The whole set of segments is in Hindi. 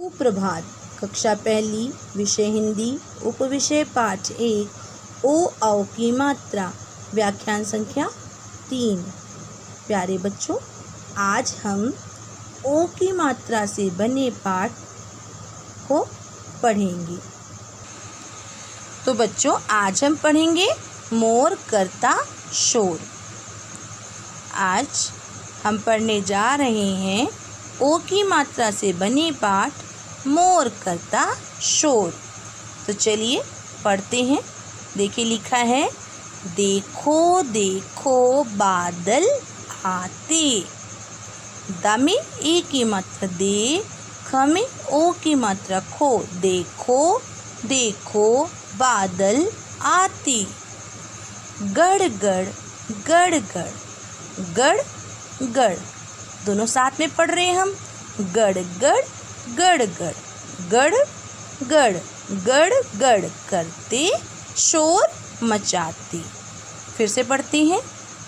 सुप्रभात। कक्षा पहली, विषय हिंदी, उपविषय पाठ 1, ओ औ की मात्रा, व्याख्यान संख्या 3। प्यारे बच्चों, आज हम ओ की मात्रा से बने पाठ को पढ़ेंगे। तो बच्चों, आज हम पढ़ेंगे मोर करता शोर। आज हम पढ़ने जा रहे हैं ओ की मात्रा से बने पाठ मोर करता शोर। तो चलिए पढ़ते हैं। देखिए, लिखा है, देखो देखो बादल आते। द में ए की मात्रा दे, ख में ओ की मात्रा खो। देखो देखो बादल आते। गड़ गड़ गड़ गड़ गड़ गड़, दोनों साथ में पढ़ रहे हैं हम। गड़ गड़ गड़ गड़ गड़ गड़ गड़ गड़ करते शोर मचाते। फिर से पढ़ते हैं।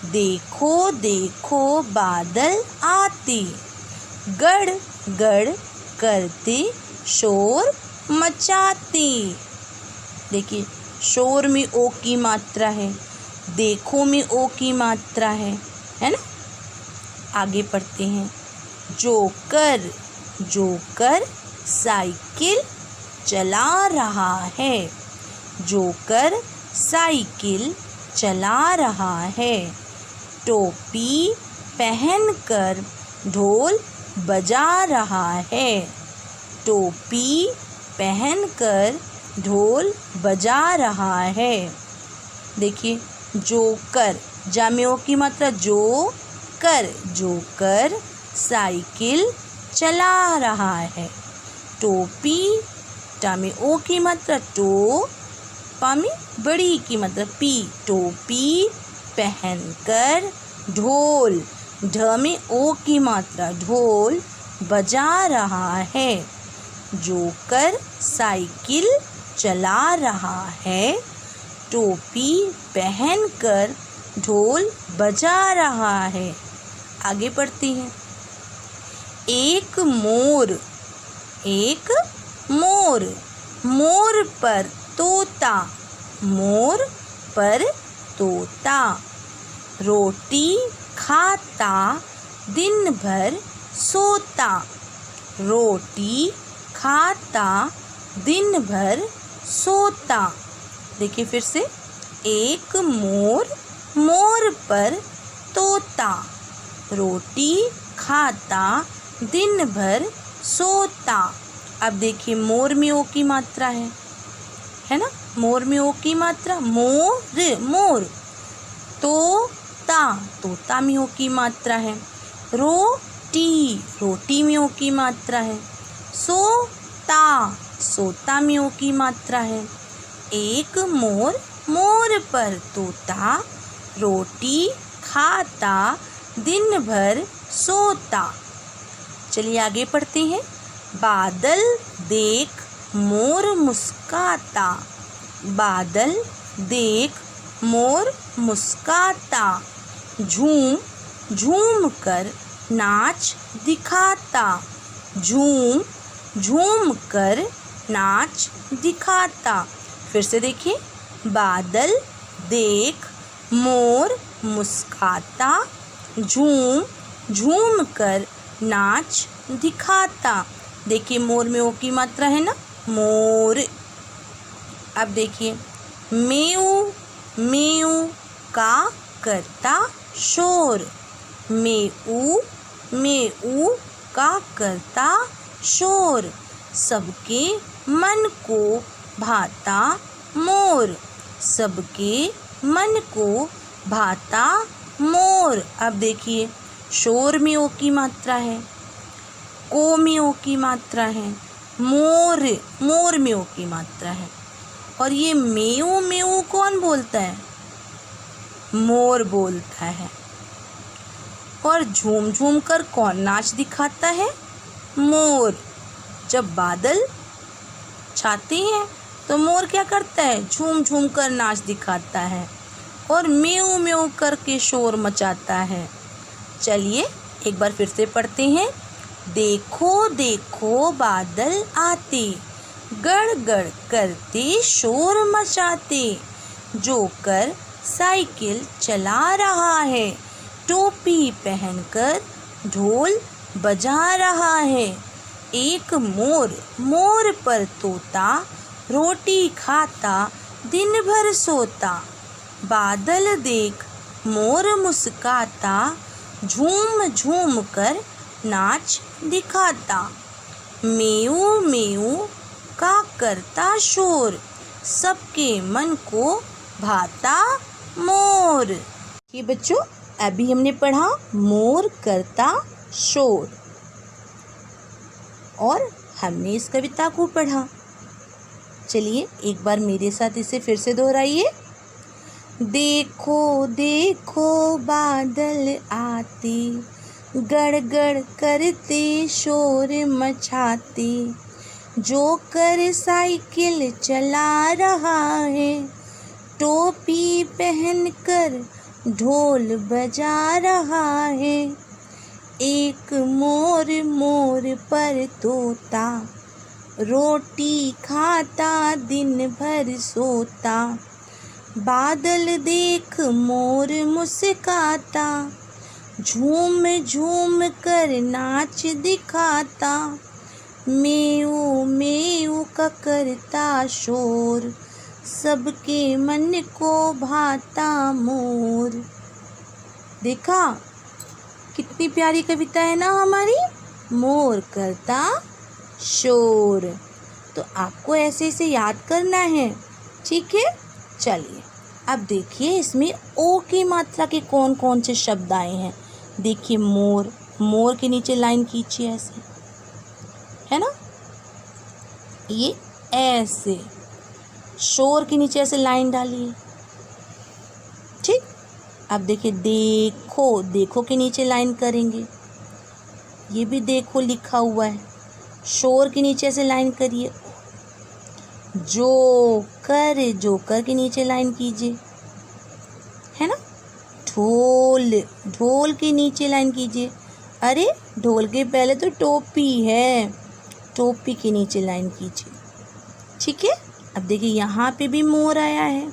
देखो देखो बादल आते, गड़ गड़ करते शोर मचाते। देखिए, शोर में ओ की मात्रा है, देखो में ओ की मात्रा है ना। आगे पढ़ते हैं। जोकर जोकर साइकिल चला रहा है। जोकर साइकिल चला रहा है। टोपी पहनकर ढोल बजा रहा है। टोपी पहनकर ढोल बजा रहा है। देखिए, जोकर, जा में ओ की मात्रा जो कर, जोकर साइकिल चला रहा है। टोपी, टा में ओ की मात्रा टो, पा में बड़ी की मात्रा पी, टोपी पहनकर ढोल, ढ में ओ की मात्रा ढोल बजा रहा है। जोकर साइकिल चला रहा है। टोपी पहनकर ढोल बजा रहा है। आगे पढ़ते हैं। एक मोर एक मोर, मोर पर तोता, मोर पर तोता। रोटी खाता दिन भर सोता। रोटी खाता दिन भर सोता। देखिए फिर से। एक मोर, मोर पर तोता, रोटी खाता दिन भर सोता। अब देखिए, मोर में ओ की मात्रा है ना। मोर में ओ की मात्रा मोर, मोर। तोता, तोता में ओ की मात्रा है। रोटी, रोटी में ओ की मात्रा है। सोता, सोता में ओ की मात्रा है। एक मोर, मोर पर तोता, रोटी खाता दिन भर सोता। चलिए आगे पढ़ते हैं। बादल देख मोर मुस्काता। बादल देख मोर मुस्काता। झूम झूम कर नाच दिखाता। झूम झूम कर नाच दिखाता। फिर से देखिए। बादल देख मोर मुस्काता, झूम झूम कर नाच दिखाता। देखिए, मोर में ओ की मात्रा है ना, मोर। अब देखिए, मेऊ मेऊ का करता शोर। मेऊ मेऊ का करता शोर, सबके मन को भाता मोर। सबके मन को भाता मोर। अब देखिए, शोर में ओ की मात्रा है, को में ओ की मात्रा है, मोर, मोर में ओ की मात्रा है। और ये मेऊ मेऊ कौन बोलता है? मोर बोलता है। और झूम झूम कर कौन नाच दिखाता है? मोर। जब बादल छाते हैं तो मोर क्या करता है? झूम झूम कर नाच दिखाता है और मेऊ मेऊ करके शोर मचाता है। चलिए एक बार फिर से पढ़ते हैं। देखो देखो बादल आते, गड़गड़ करते शोर मचाते। जोकर साइकिल चला रहा है, टोपी पहनकर ढोल बजा रहा है। एक मोर, मोर पर तोता, रोटी खाता दिन भर सोता। बादल देख मोर मुस्काता, झूम झूम कर नाच दिखाता। मेऊ मेऊ का करता शोर, सबके मन को भाता मोर। ये बच्चों अभी हमने पढ़ा मोर करता शोर और हमने इस कविता को पढ़ा। चलिए एक बार मेरे साथ इसे फिर से दोहराइए। देखो देखो बादल आते, गड़गड़ करते शोर मचाते। जोकर साइकिल चला रहा है, टोपी पहनकर ढोल बजा रहा है। एक मोर, मोर पर तोता, रोटी खाता दिन भर सोता। बादल देख मोर मुस्काता, झूम झूम कर नाच दिखाता। मेऊ मेऊ का करता शोर, सबके मन को भाता मोर। देखा कितनी प्यारी कविता है ना हमारी, मोर करता शोर। तो आपको ऐसे ऐसे याद करना है, ठीक है। चलिए अब देखिए इसमें ओ की मात्रा के कौन कौन से शब्द आए हैं। देखिए मोर, मोर के नीचे लाइन खींचिए ऐसे, है ना, ये ऐसे। शोर के नीचे ऐसे लाइन डालिए, ठीक। अब देखिए देखो, देखो के नीचे लाइन करेंगे, ये भी देखो लिखा हुआ है। शोर के नीचे ऐसे लाइन करिए। जोकर, जोकर के नीचे लाइन कीजिए, है ना। ढोल, ढोल के नीचे लाइन कीजिए। अरे ढोल के पहले तो टोपी है, टोपी के नीचे लाइन कीजिए, ठीक है। अब देखिए यहाँ पे भी मोर आया है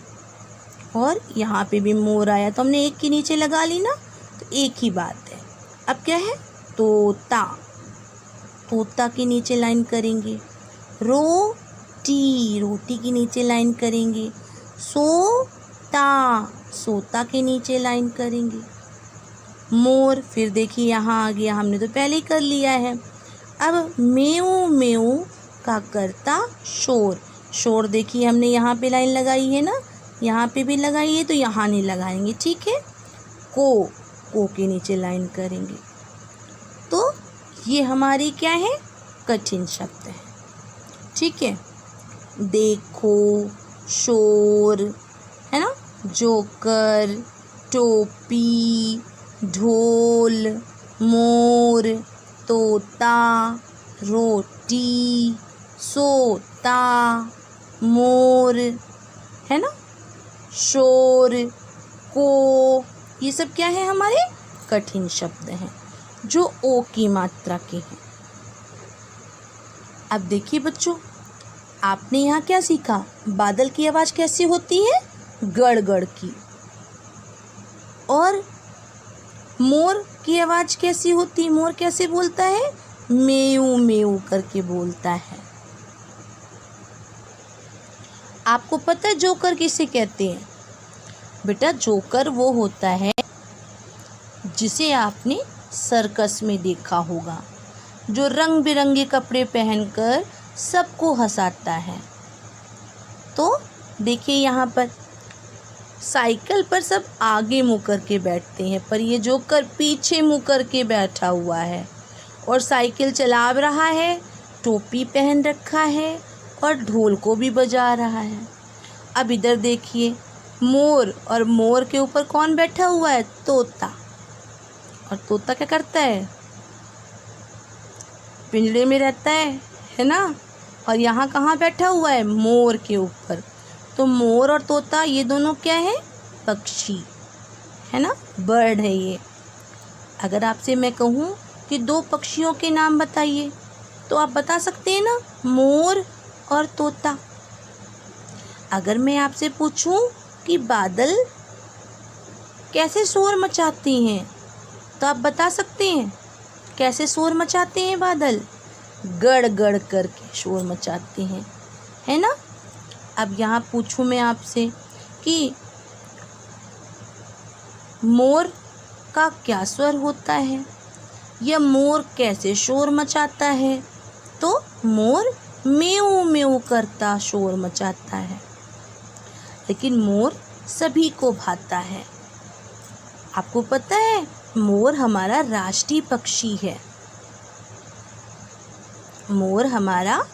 और यहाँ पे भी मोर आया, तो हमने एक के नीचे लगा ली ना, तो एक ही बात है। अब क्या है, तोता, तोता के नीचे लाइन करेंगे। रोटी, रोटी के नीचे लाइन करेंगे। सोता, सोता के नीचे लाइन करेंगे। मोर, फिर देखिए यहाँ आ गया, हमने तो पहले ही कर लिया है। अब मेऊ मेऊ का करता शोर, शोर देखिए हमने यहाँ पे लाइन लगाई है ना, यहाँ पे भी लगाई है, तो यहाँ नहीं लगाएंगे, ठीक है। को, को के नीचे लाइन करेंगे। तो ये हमारी क्या है, कठिन शब्द है, ठीक है। देखो, शोर, है ना, जोकर, टोपी, ढोल, मोर, तोता, रोटी, सोता, मोर, है ना, शोर, को, ये सब क्या है, हमारे कठिन शब्द हैं जो ओ की मात्रा के हैं। अब देखिए बच्चों, आपने यहाँ क्या सीखा, बादल की आवाज़ कैसी होती है, गड़गड़ की। और मोर की आवाज़ कैसी होती है, मोर कैसे बोलता है, मेऊ मेऊ करके बोलता है। आपको पता है जोकर किसे कहते हैं? बेटा जोकर वो होता है जिसे आपने सर्कस में देखा होगा, जो रंग बिरंगे कपड़े पहनकर सबको हंसाता है। तो देखिए यहाँ पर साइकिल पर सब आगे मुँह करके बैठते हैं, पर ये जोकर पीछे मुँह करके बैठा हुआ है और साइकिल चला रहा है, टोपी पहन रखा है और ढोल को भी बजा रहा है। अब इधर देखिए मोर, और मोर के ऊपर कौन बैठा हुआ है, तोता। और तोता क्या करता है, पिंजरे में रहता है ना। और यहाँ कहाँ बैठा हुआ है, मोर के ऊपर। तो मोर और तोता ये दोनों क्या है, पक्षी है ना, बर्ड है ये। अगर आपसे मैं कहूँ कि दो पक्षियों के नाम बताइए, तो आप बता सकते हैं ना, मोर और तोता। अगर मैं आपसे पूछूं कि बादल कैसे शोर मचाते हैं, तो आप बता सकते हैं कैसे शोर मचाते हैं बादल? गड़ गड़ करके शोर मचाते हैं, है ना। अब यहाँ पूछूं मैं आपसे कि मोर का क्या स्वर होता है, या मोर कैसे शोर मचाता है? तो मोर मेऊ मेऊ करता शोर मचाता है। लेकिन मोर सभी को भाता है। आपको पता है मोर हमारा राष्ट्रीय पक्षी है। मोर हमारा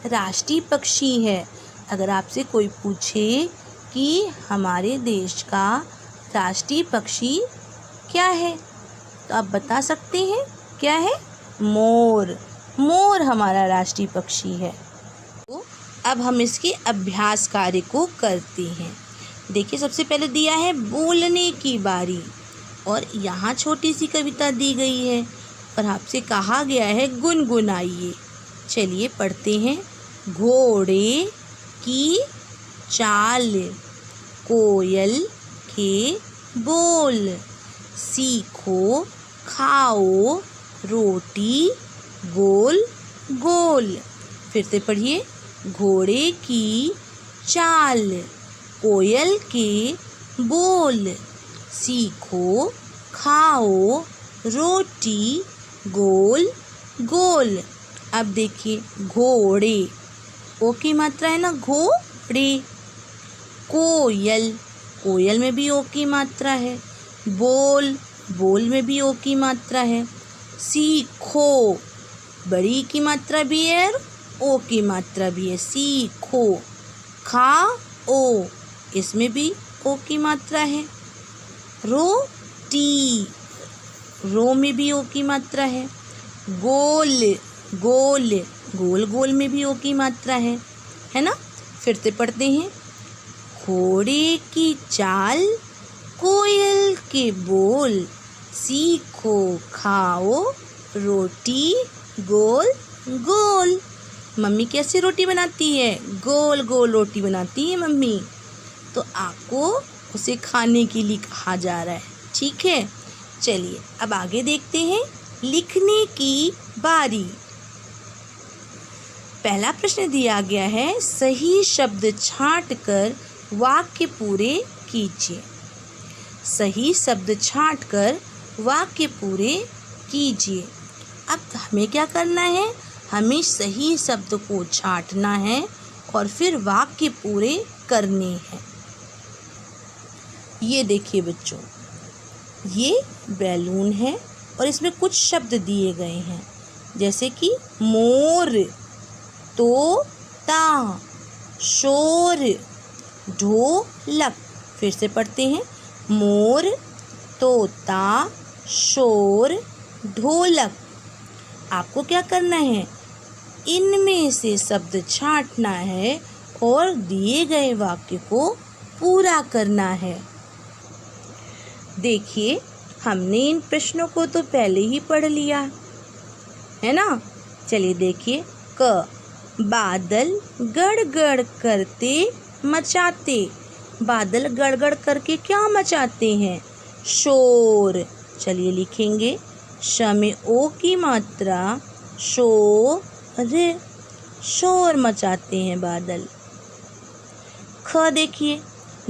राष्ट्रीय पक्षी है। अगर आपसे कोई पूछे कि हमारे देश का राष्ट्रीय पक्षी क्या है, तो आप बता सकते हैं क्या है? मोर। मोर हमारा राष्ट्रीय पक्षी है। तो अब हम इसके अभ्यास कार्य को करते हैं। देखिए, सबसे पहले दिया है बोलने की बारी, और यहाँ छोटी सी कविता दी गई है और आपसे कहा गया है गुनगुनाइए। चलिए पढ़ते हैं। घोड़े की चाल, कोयल के बोल, सीखो खाओ रोटी गोल गोल। फिर से पढ़िए। घोड़े की चाल, कोयल के बोल, सीखो खाओ रोटी गोल गोल। अब देखिए, घोड़े, ओ की मात्रा है ना, घोड़े। कोयल, कोयल में भी ओ की मात्रा है। बोल, बोल में भी ओ की मात्रा है। सीखो, बड़ी की मात्रा भी है और ओ की मात्रा भी है, सीखो। खाओ, इसमें भी ओ की मात्रा है। रोटी, रो में भी ओ की मात्रा है। गोल, गोल, गोल गोल में भी ओ की मात्रा है ना। फिर से पढ़ते हैं। घोड़े की चाल, कोयल के बोल, सीखो खाओ रोटी गोल गोल। मम्मी कैसी रोटी बनाती है? गोल गोल रोटी बनाती है मम्मी। तो आपको उसे खाने के लिए कहा जा रहा है, ठीक है। चलिए अब आगे देखते हैं। लिखने की बारी। पहला प्रश्न दिया गया है, सही शब्द छांटकर वाक्य पूरे कीजिए। सही शब्द छांटकर वाक्य पूरे कीजिए। अब हमें क्या करना है? हमें सही शब्द को छांटना है और फिर वाक्य पूरे करने हैं। ये देखिए बच्चों, ये बैलून है और इसमें कुछ शब्द दिए गए हैं, जैसे कि मोर, तोता, शोर, ढोलक। फिर से पढ़ते हैं। मोर, तोता, शोर, ढोलक। आपको क्या करना है? इनमें से शब्द छांटना है और दिए गए वाक्य को पूरा करना है। देखिए, हमने इन प्रश्नों को तो पहले ही पढ़ लिया है ना। चलिए देखिए। क, बादल गड़गड़ करते मचाते। बादल गड़गड़ करके क्या मचाते हैं? शोर। चलिए लिखेंगे। श में ओ की मात्रा, शोर, शोर मचाते हैं बादल। ख देखिए,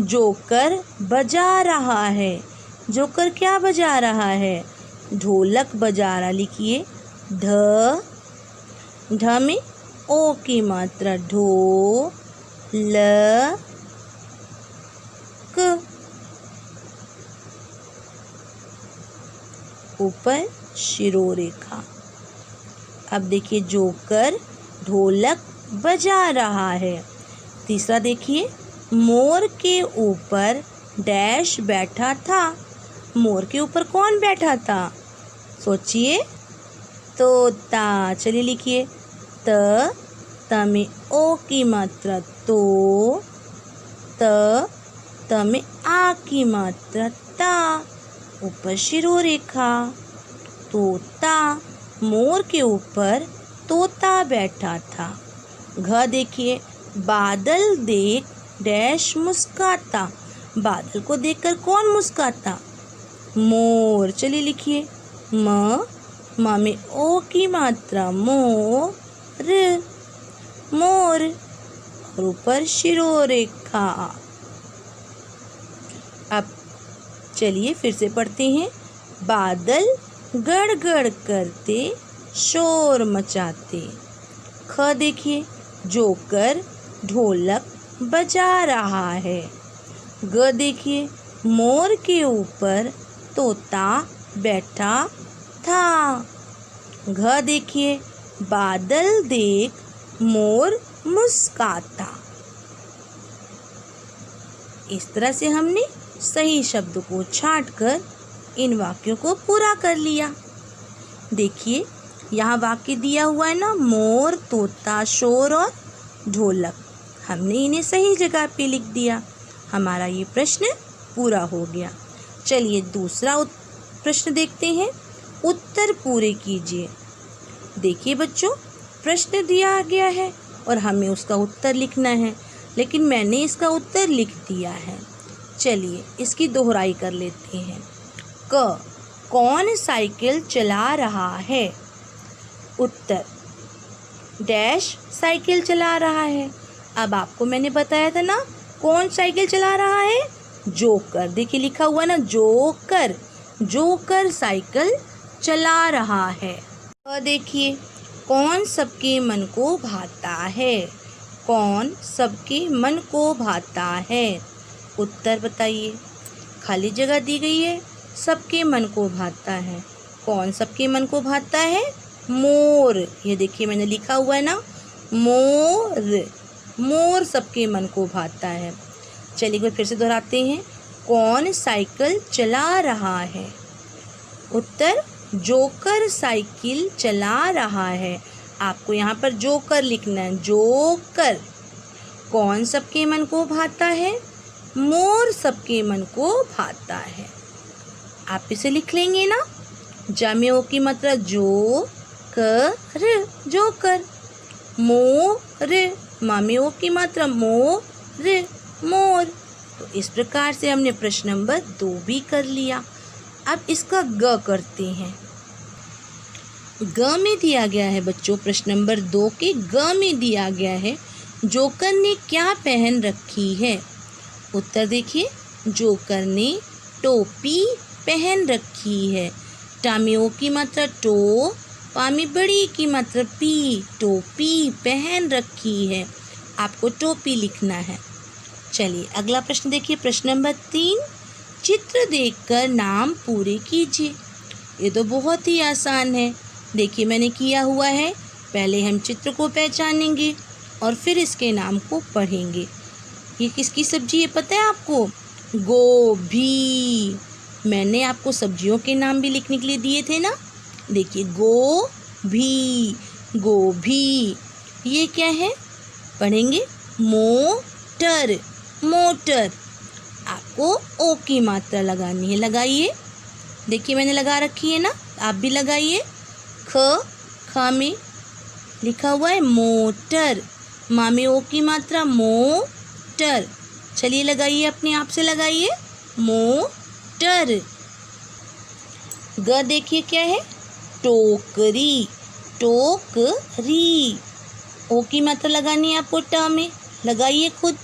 जोकर बजा रहा है। जोकर क्या बजा रहा है? ढोलक बजा रहा। लिखिए ढ, ढ में ओ की मात्रा, ढो ल क। ऊपर शिरोरेखा। अब देखिए, जोकर ढोलक बजा रहा है। तीसरा देखिए, मोर के ऊपर डैश बैठा था। मोर के ऊपर कौन बैठा था? सोचिए। तोता। चलिए लिखिए। त, त में ओ की मात्रा, तो, त में आ की मात्रा, ता। ऊपर शिरोरेखा। तोता मोर के ऊपर तोता बैठा था। घ देखिए, बादल देख डैश मुस्काता। बादल को देखकर कौन मुस्काता? मोर। चलिए लिखिए, म में ओ की मात्रा, मोर, मोर, और ऊपर शिरोरेखा। अब चलिए फिर से पढ़ते हैं। बादल गड़गड़ करते शोर मचाते। ख देखिए, जोकर ढोलक बजा रहा है। ग देखिए, मोर के ऊपर तोता बैठा था। घ देखिए, बादल देख मोर मुस्काता। इस तरह से हमने सही शब्द को छांटकर इन वाक्यों को पूरा कर लिया। देखिए यहाँ वाक्य दिया हुआ है ना, मोर, तोता, शोर और ढोलक। हमने इन्हें सही जगह पे लिख दिया। हमारा ये प्रश्न पूरा हो गया। चलिए दूसरा प्रश्न देखते हैं। उत्तर पूरे कीजिए। देखिए बच्चों, प्रश्न दिया गया है और हमें उसका उत्तर लिखना है, लेकिन मैंने इसका उत्तर लिख दिया है। चलिए इसकी दोहराई कर लेते हैं। क, कौन साइकिल चला रहा है? उत्तर, डैश साइकिल चला रहा है। अब आपको मैंने बताया था ना, कौन साइकिल चला रहा है? जोकर। देखिए लिखा हुआ ना, जोकर, जोकर साइकिल चला रहा है। देखिए, कौन सबके मन को भाता है? कौन सबके मन को भाता है? उत्तर बताइए। खाली जगह दी गई है, सबके मन को भाता है। कौन सबके मन को भाता है? मोर। ये देखिए मैंने लिखा हुआ है ना, मोर, मोर सबके मन को भाता है। चलिए फिर से दोहराते हैं। कौन साइकिल चला रहा है? उत्तर, जोकर साइकिल चला रहा है। आपको यहाँ पर जोकर लिखना है, जोकर। कौन सबके मन को भाता है? मोर सबके मन को भाता है। आप इसे लिख लेंगे ना। जा में ओ की मात्रा जो, कर, जोकर। मोर, मा में ओ की मात्रा मोर, मोर। तो इस प्रकार से हमने प्रश्न नंबर 2 भी कर लिया। अब इसका ग करते हैं। ग में दिया गया है बच्चों, प्रश्न नंबर 2 के ग में दिया गया है, जोकर ने क्या पहन रखी है? उत्तर देखिए, जोकर ने टोपी पहन रखी है। टा में ओ की मात्रा टो, पा में बड़ी की मात्रा पी, टोपी पहन रखी है। आपको टोपी लिखना है। चलिए अगला प्रश्न देखिए, प्रश्न नंबर 3, चित्र देखकर नाम पूरे कीजिए। ये तो बहुत ही आसान है। देखिए मैंने किया हुआ है, पहले हम चित्र को पहचानेंगे और फिर इसके नाम को पढ़ेंगे। ये किसकी सब्जी है पता है आपको? गोभी। मैंने आपको सब्जियों के नाम भी लिखने के लिए दिए थे ना। देखिए गोभी, गोभी। ये क्या है? पढ़ेंगे मोटर, मोटर। आपको ओ की मात्रा लगानी है, लगाइए। देखिए मैंने लगा रखी है ना, आप भी लगाइए। ख में लिखा हुआ है मोटर, मा में ओ की मात्रा मोटर। चलिए लगाइए, अपने आप से लगाइए, मोटर। ग देखिए क्या है? टोकरी, टोकरी। ओ की मात्रा लगानी है आपको ट में, लगाइए खुद।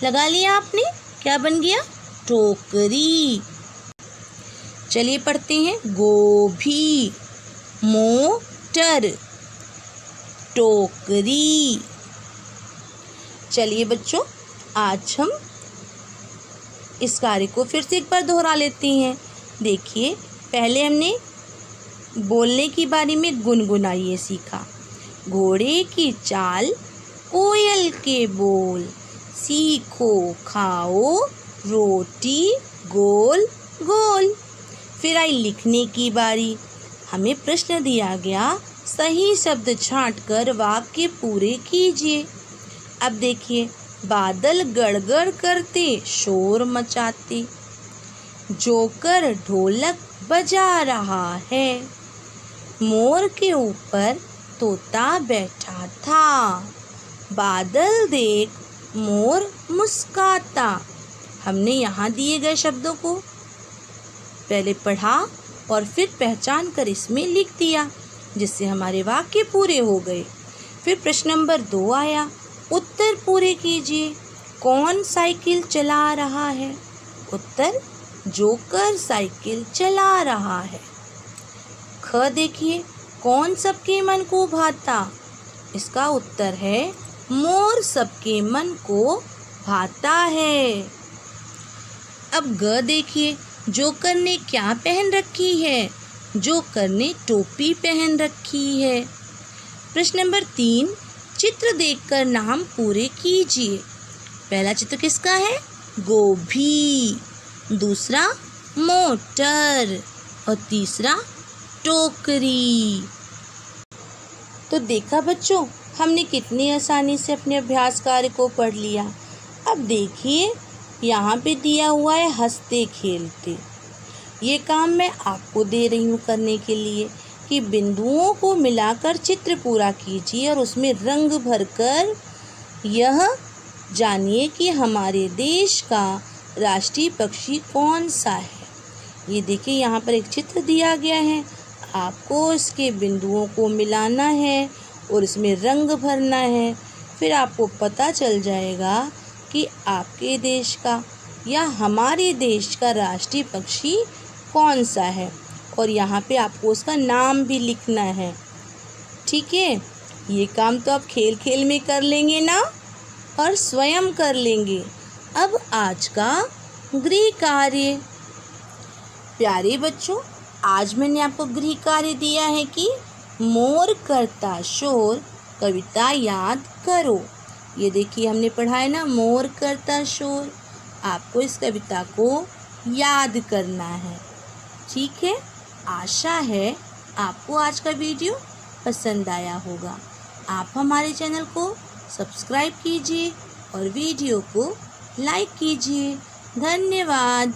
लगा लिया आपने? क्या बन गया? टोकरी। चलिए पढ़ते हैं। गोभी, मोटर, टोकरी। चलिए बच्चों, आज हम इस कार्य को फिर से एक बार दोहरा लेते हैं। देखिए पहले हमने बोलने की बारी में गुनगुनाइए सीखा। घोड़े की चाल, कोयल के बोल, सीखो खाओ रोटी गोल गोल। फिर आई लिखने की बारी। हमें प्रश्न दिया गया, सही शब्द छांटकर वाक्य पूरे कीजिए। अब देखिए, बादल गड़गड़ करते शोर मचाते, जोकर ढोलक बजा रहा है, मोर के ऊपर तोता बैठा था। बादल देख मोर मुस्काता। हमने यहाँ दिए गए शब्दों को पहले पढ़ा और फिर पहचान कर इसमें लिख दिया, जिससे हमारे वाक्य पूरे हो गए। फिर प्रश्न नंबर 2 आया, उत्तर पूरे कीजिए। कौन साइकिल चला रहा है? उत्तर, जोकर साइकिल चला रहा है। ख देखिए, कौन सबके मन को भाता? इसका उत्तर है, मोर सबके मन को भाता है। अब ग देखिए, जोकर ने क्या पहन रखी है? जोकर ने टोपी पहन रखी है। प्रश्न नंबर 3, चित्र देखकर नाम पूरे कीजिए। पहला चित्र किसका है? गोभी। दूसरा मोटर और तीसरा टोकरी। तो देखा बच्चों, हमने कितनी आसानी से अपने अभ्यास कार्य को पढ़ लिया। अब देखिए, यहाँ पे दिया हुआ है हंसते खेलते। ये काम मैं आपको दे रही हूँ करने के लिए कि बिंदुओं को मिलाकर चित्र पूरा कीजिए और उसमें रंग भरकर यह जानिए कि हमारे देश का राष्ट्रीय पक्षी कौन सा है। ये देखिए, यहाँ पर एक चित्र दिया गया है। आपको इसके बिंदुओं को मिलाना है और इसमें रंग भरना है। फिर आपको पता चल जाएगा कि आपके देश का या हमारे देश का राष्ट्रीय पक्षी कौन सा है, और यहाँ पे आपको उसका नाम भी लिखना है। ठीक है, ये काम तो आप खेल खेल में कर लेंगे ना, और स्वयं कर लेंगे। अब आज का गृह कार्य। प्यारे बच्चों, आज मैंने आपको गृह कार्य दिया है कि मोर करता शोर कविता याद करो। ये देखिए, हमने पढ़ा है ना, मोर करता शोर। आपको इस कविता को याद करना है। ठीक है, आशा है आपको आज का वीडियो पसंद आया होगा। आप हमारे चैनल को सब्सक्राइब कीजिए और वीडियो को लाइक कीजिए। धन्यवाद।